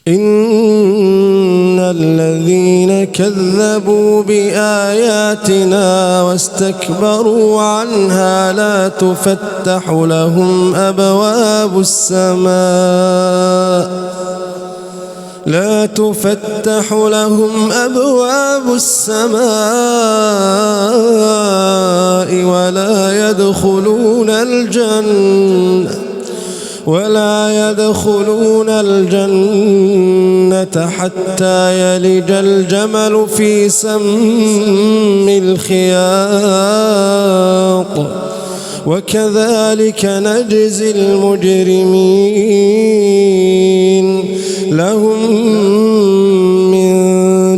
إن الذين كذبوا بآياتنا واستكبروا عنها لا تفتح لهم أبواب السماء ولا يدخلون الجنة حتى يلج الجمل في سم الخياط وكذلك نجزي المجرمين لهم من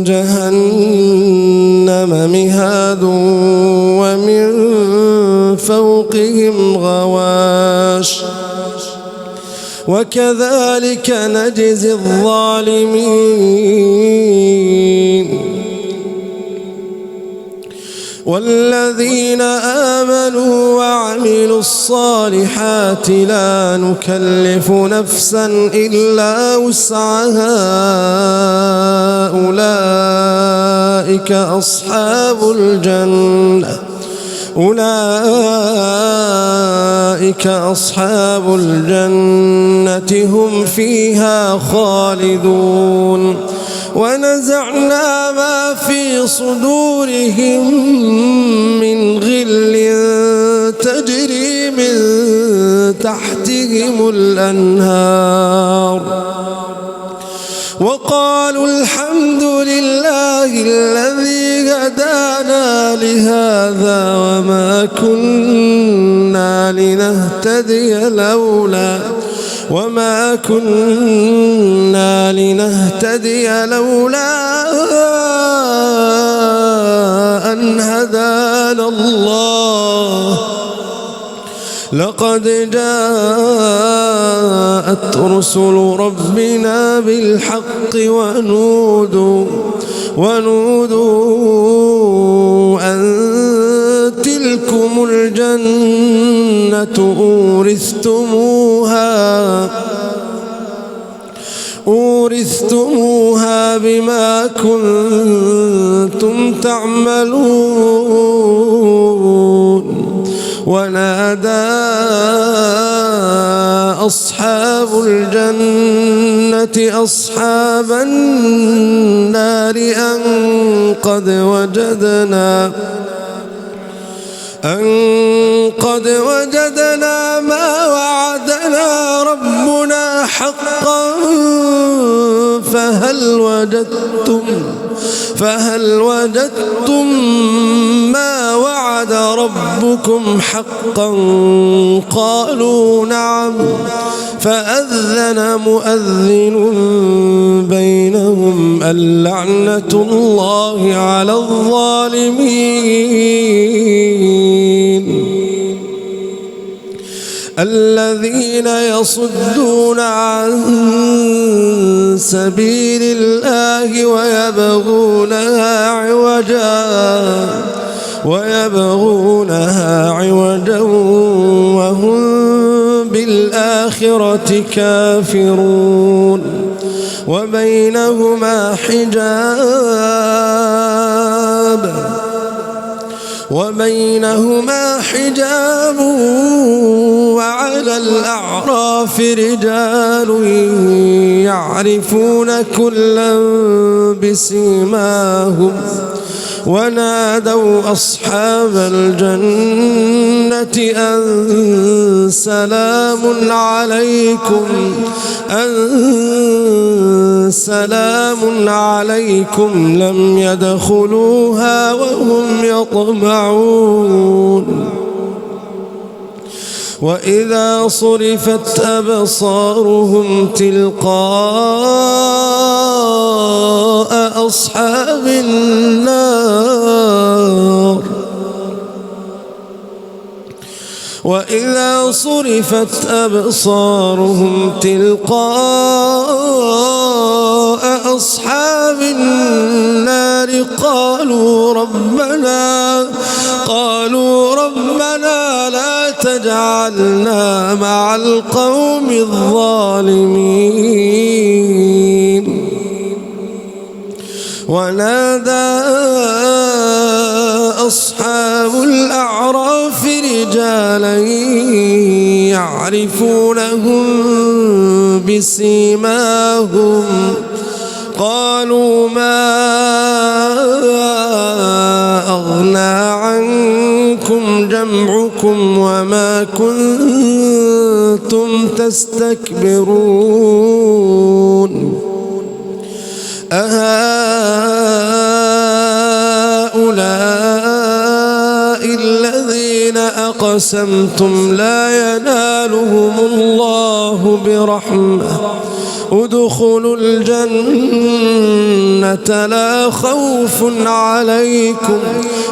جهنم مهاد ومن فوقهم غواش وكذلك نجزي الظالمين والذين آمنوا وعملوا الصالحات لا نكلف نفسا إلا وسعها أولئك أصحاب الجنة هم فيها خالدون ونزعنا ما في صدورهم من غل تجري من تحتهم الأنهار وقالوا الحمد لله الذي هدانا لهذا وما كنا لنهتدي لولا أن هدانا الله لقد جاءت رسل ربنا بالحق ونودوا أن تلكم الجنة أورثتموها بما كنتم تعملون ونادى أصحاب الجنة أصحاب النار أن قد وجدنا ما وعدنا ربنا حقا فهل وجدتم ما وعد ربكم حقا قالوا نعم فأذن مؤذن بينهم اللعنة الله على الظالمين الذين يصدون عن سبيل الله ويبغونها عوجا وهم بالآخرة كافرون وبينهما حجاب وعلى الأعراف رجال يعرفون كلا بسيماهم ونادوا أصحاب الجنة أن سلام عليكم لم يدخلوها وهم يطمعون وإذا صرفت أبصارهم تلقاء أصحاب النار وإذا صرفت أبصارهم تلقاء أصحاب النار قالوا ربنا لا تجعلنا مع القوم الظالمين ونادى أصحاب الأعراف رجالا يعرفونهم بسيماهم قالوا ما أغنى عنكم جمعكم وما كنتم تستكبرون أهؤلاء الذين أقسمتم لا ينالهم الله برحمة ادخلوا الجنة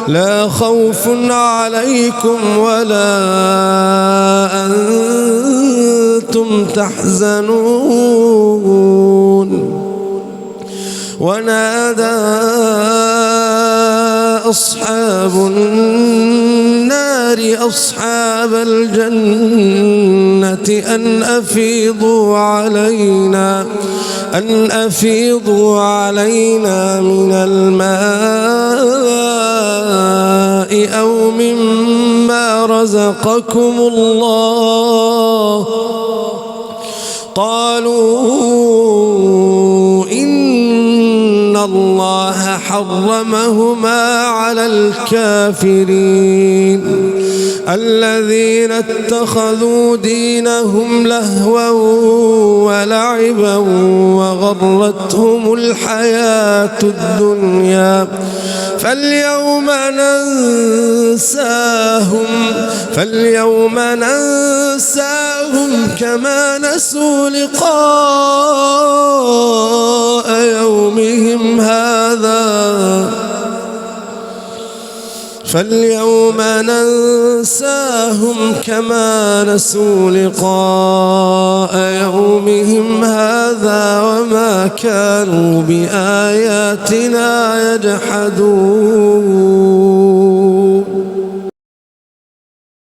لا خوف عليكم ولا أنتم تحزنون ونادى أصحاب النار أصحاب الجنة أن أفيضوا علينا من الماء أو مما رزقكم الله قالوا إن الله حرمهما على الكافرين الذين اتخذوا دينهم لهوا ولعبا وغرتهم الحياة الدنيا فاليوم ننساهم كما نسوا لقاء يومهم هذا وما كانوا بآياتنا يجحدون.